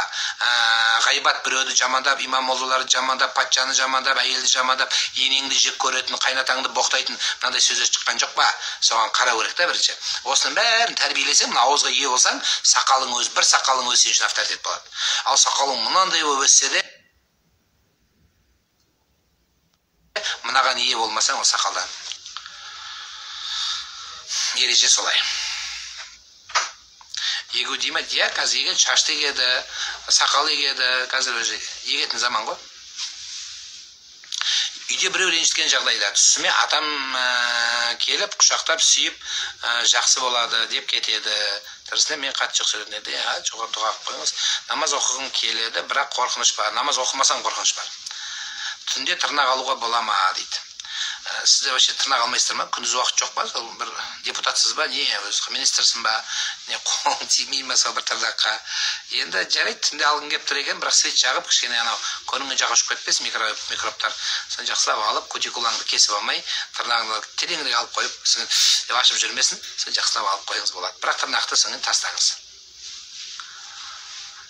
S1: Ғайбат, біреуді жамандап, имам молдаларды жамандап, патшаны жамандап, әйелді жамандап, енеңді жек көретін, қайнатаңды боқтайтын мынандай сөздер шыққан жоқ па? Соған қарау керек та бірінші. Осының бәрін тәрбиелесең, мына ауызға ие болсаң, сақалың өз, бір сақалың өз сен үшін авторитет болады. Ал сақалың мынандай болып өссе де, мынаған ие болмасаң, ол сақалдан. Ереже солай. Егу дейме, иә, қазір егеді, шашты егеді, сақал егеді, қазір өзі егетін заман ғой. Үйде біреу ренжіткен жағдайда түсіме атам келіп, құшақтап, сүйіп, жақсы болады деп кетеді. Тірісінде мен қатты жоқ сөйлетін еді, жоға дұға қойыңыз. Намаз оқығым келеді, бірақ қорқыныш бар. Намаз оқымасаң қорқыныш бар. Түнде тырнақ алуға бола ма дейді. Сізде вообще тырнақ алмайсыздар ма? Күндіз уақыт жоқ па? Сол бір депутатсыз ба? Не, өзі министрсің ба? Не, қолың тимей ма сол бір тырнаққа? Енді жарайды, түнде алғың келіп тұр екен, бірақ свет жағып, кішкене анау көрінген жаққа ұшып кетпес, микробтар. Соны жақсылап алып, кутикулаңды кесіп алмай, тырнағыңды тереңірек алып қойып, сіңін ашып жүрмесін, соны жақсылап алып қойыңыз болады. Бірақ тырнақты сіңін тастаңыз.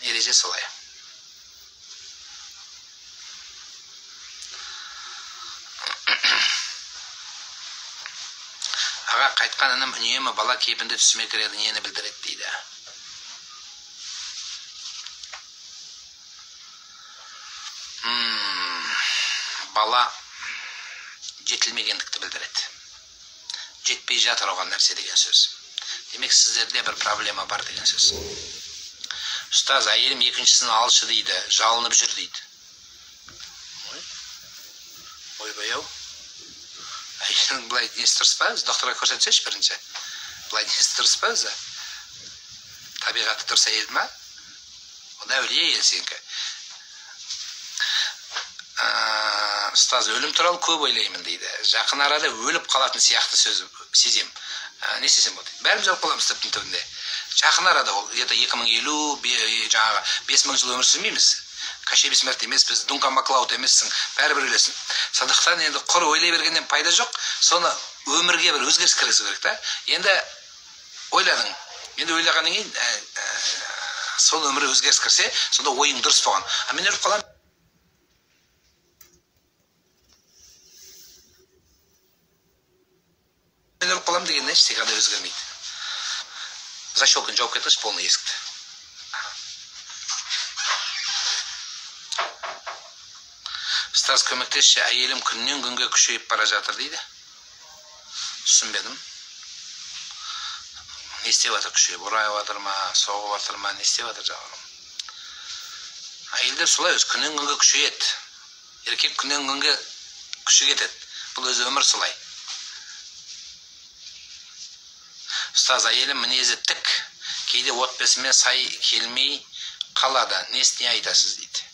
S1: Ереже солай. Аға, қайтқан інім үнемі бала кейпінде түсіме кіреді, нені білдіреді дейді. Бала жетілмегендікті білдіреді. Жетпей жатыр оған нәрсе деген сөз. Демек, сіздерде бір проблема бар деген сөз. Ұстаз, әйелім екіншісін алшы дейді, жалынып жүр дейді. Ойбай-ау. Әйелің бұлай несі дұрыс па? Докторға көрсетсеші бірінші. Бұлай несі дұрыс па өзі? Табиғаты дұрыс әйел ма? Онда әулие әйел сенікі. Ұстаз, өлім туралы көп ойлаймын дейді. Жақын арада өліп қалатын сияқты сөз сезем. Не сезем болды? Бәріміз өліп қаламыз тіптің түбінде. Жақын арада ол, 2050, жаңағы 5000 жыл өмір сүрмейміз. Каше бессмертный емес, біз Дункан Маклауд емессің, бәрібір өлесің. Сондықтан енді құр ойлай бергеннен пайда жоқ, соны өмірге бір өзгеріс кіргізу керек та. Енді ойладың, енді ойлағаннан кейін сол өмірге өзгеріс кірсе, сонда ойың дұрыс болған. Мен өліп қалам. Мен өліп қалам деген ештеңе өзгермейді. Защелкін жауып кетіңізші полный есікті. Ұстаз, көмектесші, әйелім күннен күнге күшейіп бара жатыр дейді. Түсінбедім. Не істеп жатыр күшейіп? Ұрайып жатыр ма, соғып жатыр ма, не істеп жатыр жауырым? Әйелдер солай өз күннен күнге күшейеді. Еркек күннен күнге күші кетеді. Бұл өзі өмір солай. Ұстаз, әйелім мінезі тік, кейде отбасымен сай келмей қалады. Несіне айтасыз дейді.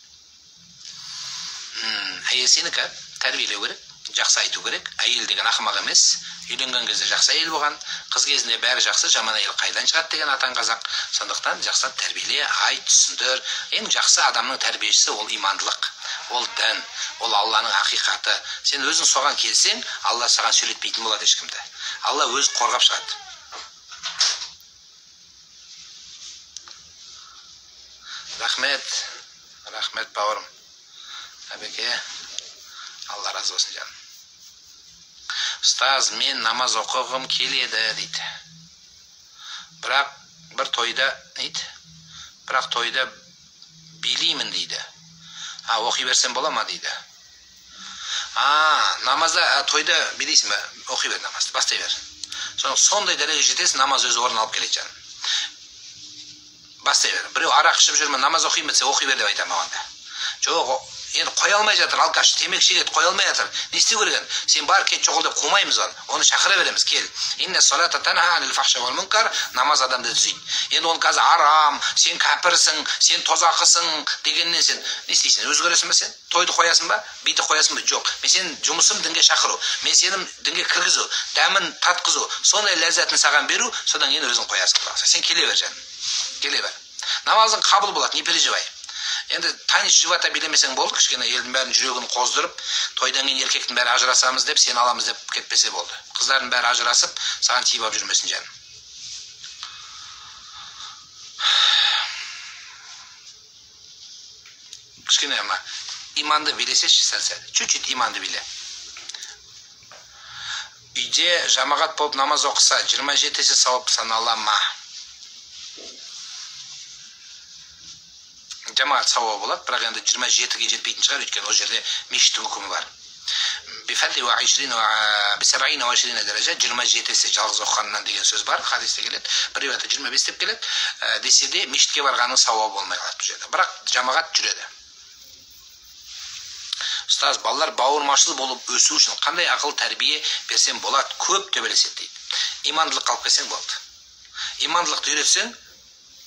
S1: Әйел сенікі тәрбиелеу керек, жақсы айту керек. Әйел деген ақымақ емес, үйленген кезде жақсы әйел болған, қыз кезінде бәрі жақсы, жаман әйел қайдан шығады деген атаң қазақ. Сондықтан жақсы тәрбиеле, айт, түсіндір. Ең жақсы адамның тәрбиешісі ол имандылық, ол дін, ол Алланың ақиқаты. Сен өзің соған келсең, Алла саған сөйлетпейтін болады ешкімді. Алла өз қорғап шығады. Рахмет бауырым. Әбеке, Алла разы болсын жаным. Ұстаз, мен намаз оқығым келеді дейді. Бірақ бір тойда билеймін дейді. Оқи берсем бола ма дейді. Намазда, тойда билейсің бе? Оқи бер намазды, бастай бер. Сондай дәреге жетесің, намаз өзі орын алып келеді жаным. Бастай бер. Біреу арақ ішіп жүрмін, намаз оқимын бітсе, оқи бер деп айтам оғанда. Жоқ, енді қоя алмай жатыр, алкаш темекі шегеді, қоя алмай жатыр. Не істеу керек? Сен бар кет жоғыл деп қумаймыз оны шақыра береміз, кел. Инна салата танха анил фахша вал мункар, намаз адамды түзейді. Енді оны қазір арам, сен кәпірсің, сен тозақысың дегеннен сен не істейсің? Өзгересің ба сен? Тойды қоясың ба? Биді қоясың ба? Жоқ. Мен сенің жұмысым дінге шақыру, мен сенің дінге кіргізу, дәмін татқызу, сондай ләззатын саған беру, содан кейін өзің қоясың. Сен келе бер жаным. Келе бер. Намазың қабыл болады, не переживай. Енді таныс живота билемесең болды, кішкене елдің бәрін жүрегін қоздырып, тойдан кейін еркектің бәрі ажырасамыз деп, сен аламыз деп кетпесе болды. Қыздардың бәрі ажырасып, саған тиіп алып жүрмесін жаным. Кішкене ма, иманды билесеші сәл-сәл, чуть-чуть иманды биле. Үйде жамағат болып намаз оқыса, 27-сі сауап санала ма? Жамағат сауабы болады, бірақ енді 27-ге жетпейтін шығар, өйткені ол жерде мешіттің үкімі бар. Бифәлли ва 20 ва 27 дәрежа, 27-сі жалғыз оқығаннан деген сөз бар, хадисте келеді. Бір риуаятта 25 деп келеді. Десе де мешітке барғанның сауабы болмай қалады бұл жерде. Бірақ жамағат жүреді. Ұстаз, балалар бауырмашыл болып өсу үшін қандай ақыл тәрбие берсем болады? Көп төбелеседі дейді. Имандылық қалып келсең болды. Имандылықты үйретсең,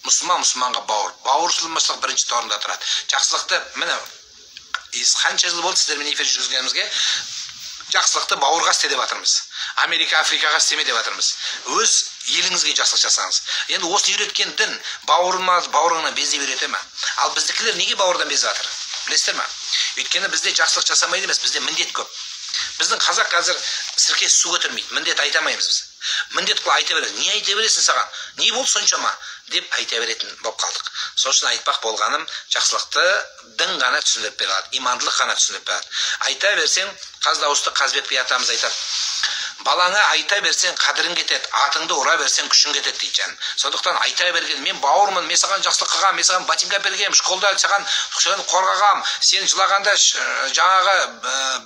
S1: мұсылманға бауыршылмашылық бірінші орында тұрады. Жақсылықты, міне, қанша жыл болды сіздермен эфир жүргізгенімізге, жақсылықты бауырға істе деп жатырмыз. Америка, Африкаға істеме деп жатырмыз. Өз еліңізге жақсылық жасаңыз. Енді осы үйреткен дін бауырыңнан бездеп үйрете ме? Ал біздікілер неге бауырдан безіп жатыр? Білесіздер ме? Өйткені бізде жақсылық жасамайды емес, бізде міндет көп. Біздің қазақ қазір сіркесі су көтермейді, міндет айтамаймыз біз. Міндет қылып айта береді. Не айта бересің саған? Не болды соншама? Деп айта беретін болып қалдық. Сол үшін айтпақ болғаным, жақсылықты дін ғана түсіндіріп бере алады, имандылық ғана түсіндіріп бере алады. Айта берсең, Қаздауысты Қазбек би атамыз айтады. Балаңа айта берсең қадірің кетеді, атыңды ұра берсең күшің кетеді дейді жаным. Сондықтан айта берген, мен бауырмын, мен саған жақсылық қылғам, мен саған ботинка бергем, школда саған қорғағам, сен жылағанда жаңағы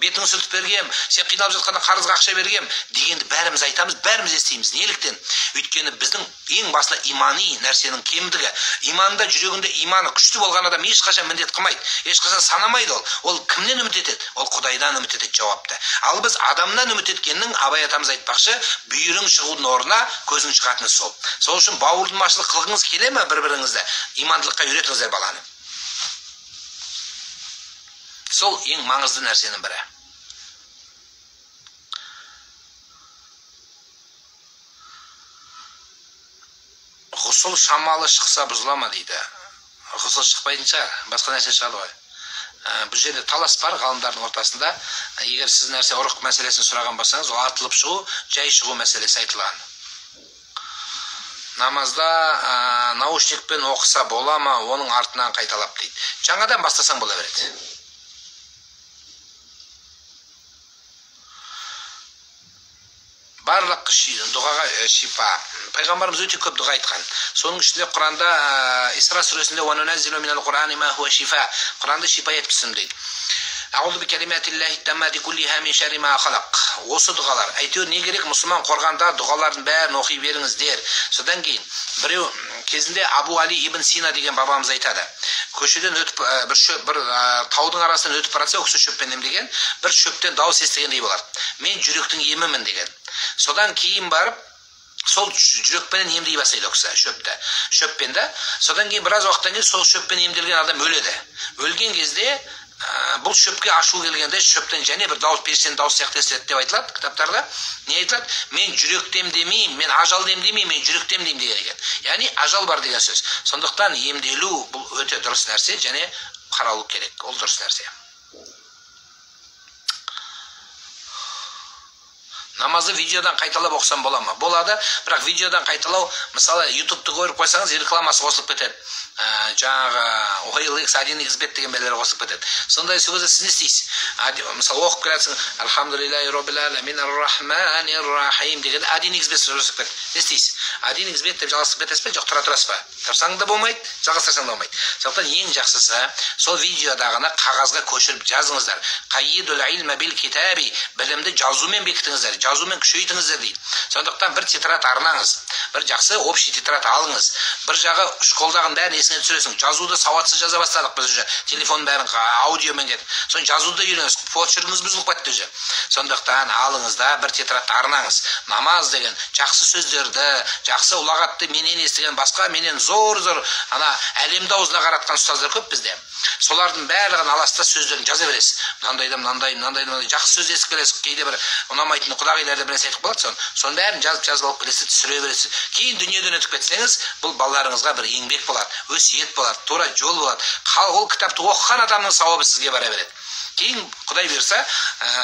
S1: бетіңді сүртіп бергем, сен қиналып жатқанда қарызға ақша бергем дегенді бәріміз айтамыз, бәріміз естиміз. Неліктен? Өйткені біздің ең басында имани нәрсенің кемдігі. Иманда, жүрегінде иманы күшті болған адам ешқашан міндет қылмайды, ешқашан санамайды ол. Ол кімнен үміт етеді? Ол Құдайдан үміт етеді жауапты. Ал біз адамнан үміт еткеннің, Абай атамыз айтпақшы, бүйірің шығудың орнына көзің шығатыны сол. Сол үшін бауырмашылық қылғыңыз келе ме бір-біріңізді? Имандылыққа үйретіңіздер баланы. Сол ең маңызды нәрсенің бірі. Ғұсыл шамалы шықса бұзыла ма дейді. Ғұсыл шықпайтын шығар, басқа нәрсе шығады ғой. Бұл жерде талас бар ғалымдардың ортасында. Егер сіз нәрсе ұрық мәселесін сұраған болсаңыз, ол атылып шығу, жай шығу мәселесі айтылған. Намазда наушникпен оқыса бола ма, оның артынан қайталап дейді. Жаңадан бастасаң бола береді. Барлық дұғаға шипа. Пайғамбарымыз өте көп дұға айтқан. Соның ішінде Құранда Исра сүресінде «Ва нуназзилу минал Qur'ани ма хуа шифа». Құранды шипа етіпсің дейді. Аузу би калиматиллахи таммати куллиха мин шарри ма халақ. Осы дұғалар. Әйтеуір не керек? Мұсылман қорғанда дұғалардың бәрін оқи беріңіздер. Содан кейін біреу кезінде Абу Али ибн Сина деген бабамыз айтады. Көшеден өтіп бір таудың арасынан өтіп баратса, өксі шөппен емдеген, бір шөптен дауыс естігендей болар. Мен жүректің емімін деген. Содан кейін барып сол жүрекпенен емдей бастайды өксі шөппен да. Содан кейін біраз уақыттан кейін сол шөппен емделген адам өледі. Өлген кезде бұл шөпке ашу келгенде шөптен және бір дауыс періштенің дауыс сияқты естіледі деп айтылады кітаптарда. Не айтылады? Мен жүректі емдемеймін, мен ажалды емдемеймін, мен жүректі емдеймін деген екен. Яғни ажал бар деген сөз. Сондықтан емделу бұл өте дұрыс нәрсе және қаралу керек. Ол дұрыс нәрсе. Намазды видеодан қайталап оқысам бола ма? Болады, бірақ видеодан қайталау, мысалы, YouTube-ты көріп қойсаңыз, рекламасы қосылып кетеді. Жаңағы OLX 1xbet деген белгілер қосылып кетеді. Сондай сөзді сіз не істейсіз? Мысалы, оқып келесің, Алхамдулиллахи роббил аламин ар-рахманир рахим деген 1xbet сөзіп кетеді. Не істейсіз? 1xbet деп жалғастырып кетесіз бе? Жоқ, тұра тұрасыз ба? Тұрсаң да болмайды, жалғастырсаң да болмайды. Сондықтан ең жақсысы сол видеодағыны қағазға көшіріп жазыңыздар. Қайидул илма бил китаби, білімді жазумен бекітіңіздер. жазумен күшейтіңіздер дейді. Сондықтан бір тетрадь арнаңыз, бір жақсы общий тетрадь алыңыз. Бір жағы школдағын бәрін есіңе түсіресің. Жазуды сауатсыз жаза бастадық біз уже. Телефон бәрін аудиомен кетіп. Соны жазуды үйренесіз. Почеркіңіз бұзылып кетті уже. Сондықтан алыңыз да бір тетрадь арнаңыз. Намаз деген жақсы сөздерді, жақсы ұлағатты менен естіген басқа менен зор-зор ана әлемді аузына қаратқан ұстаздар көп бізде. Солардың барлығын аласта сөздерін жаза бересіз. Мынандай жақсы сөз естіп келесіз. Кейде бір ұнамайтын құдағиларды бір нәрсе айтып қалады, соның бәрін жазып алып келесіз, түсіре бересіз. Кейін дүниеден өтіп кетсеңіз, бұл балаларыңызға бір еңбек болады, өсиет болады, тура жол болады. Ол кітапты оқыған адамның сауабы сізге бара береді. Кейін Құдай берсе,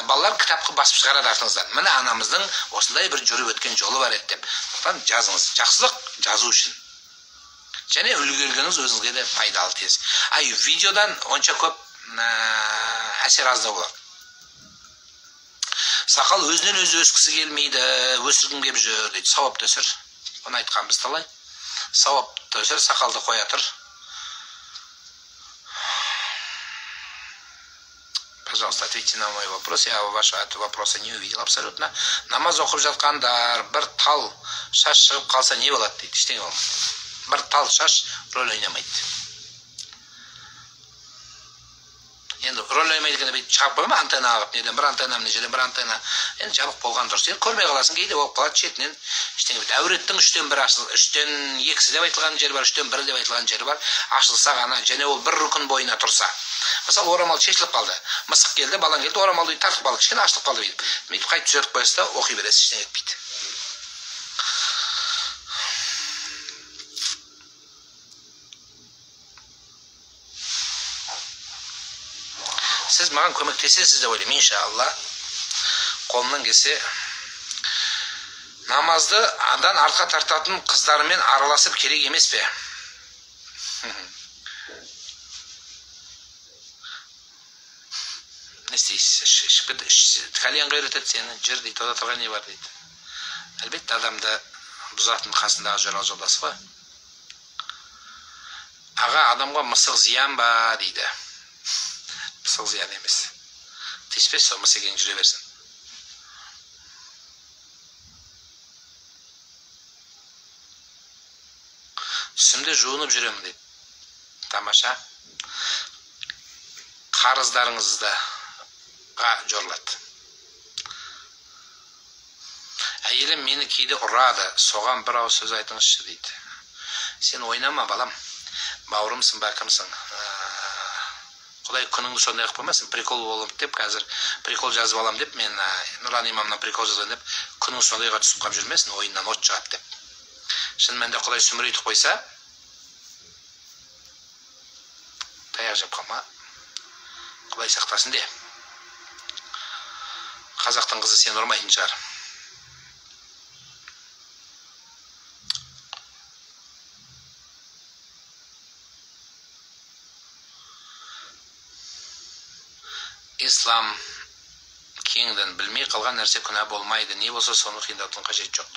S1: балалар кітапты басып шығарады артыңыздан. Міне анамыздың осындай бір жүріп өткен жолы бар еді деп. Сондықтан жазыңыз. Жақсылық жазу үшін. Және үлгергеніңіз өзіңізге де пайдалы тез. Видеодан онша көп әсер аздау болады. Сақал өзінен өзі өскісі келмейді, өсіргім келіп жүр дейді. Сауапты өсір. Оны айтқанбыз талай. Сауапты өсір, сақалды қоя тұр. Пожалуйста, ответьте на мой вопрос. Я ваши вопросы не увидел абсолютно. Намаз оқып жатқандар бір тал шаш шығып қалса не болады дейді. Ештеңе болмайды. Бір тал шаш рөл ойнамайды. Енді рөл ойнамайды екен деп шығып қойма антенна ағып, неден бір антенна, мына жерден бір антенна. Енді жабық болған дұрыс. Енді көрмей қаласың, кейде болып қалады шетінен. Ештеңе бит. Әуреттің 3-тен 1 ашылса, 3-тен 2 деп айтылған жері бар, 3-тен 1 деп айтылған жері бар. Ашылса ғана, және ол бір рүкін бойына тұрса. Мысалы, орамал шешіліп қалды. Мысық келді, балаң келді, орамалды тартып қалды, кішкене ашылып қалды дейді. Мейтіп қайтып түзетіп қойсыз да, оқи бересіз, ештеңе етпейді. Сіз маған көмектесесіз деп ойлаймын, иншалла. Қолымнан келсе, намазды адан артқа тартатын қыздарымен араласып керек емес пе? Не істейсіз? Кальянға үйретеді сені, жүр дейді, ода тұрған не бар дейді. Әлбетте адамды бұзатын қасындағы жорал жолдасы ғой. Аға, адамға мысық зиян ба дейді. Мысық зиян емес. Тиіспес сол мысық ең жүре берсін. Түсімде жуынып жүремін дейді. Тамаша. Қарыздарыңызды жорылады. Әйелім мені кейде ұрады, соған бір ауыз сөз айтыңызшы дейді. Сен ойнама балам, бауырымсың ба кімсің? Құдай күніңді сондай қылып қоймасын, прикол болып деп, қазір прикол жазып алам деп, мен Нұран имамнан прикол жазған деп, күнің сондайға түсіп қалып жүрмесін, ойыннан от шығады деп. Шынымен де Құдай сүмірейтіп қойса, таяқ жеп қалма, Құдай сақтасын де. Қазақтың қызы сен ұрмайтын шығар. Ислам кеңден білмей қалған нәрсе күнә болмайды. Не болса соны қиындаудың қажеті жоқ.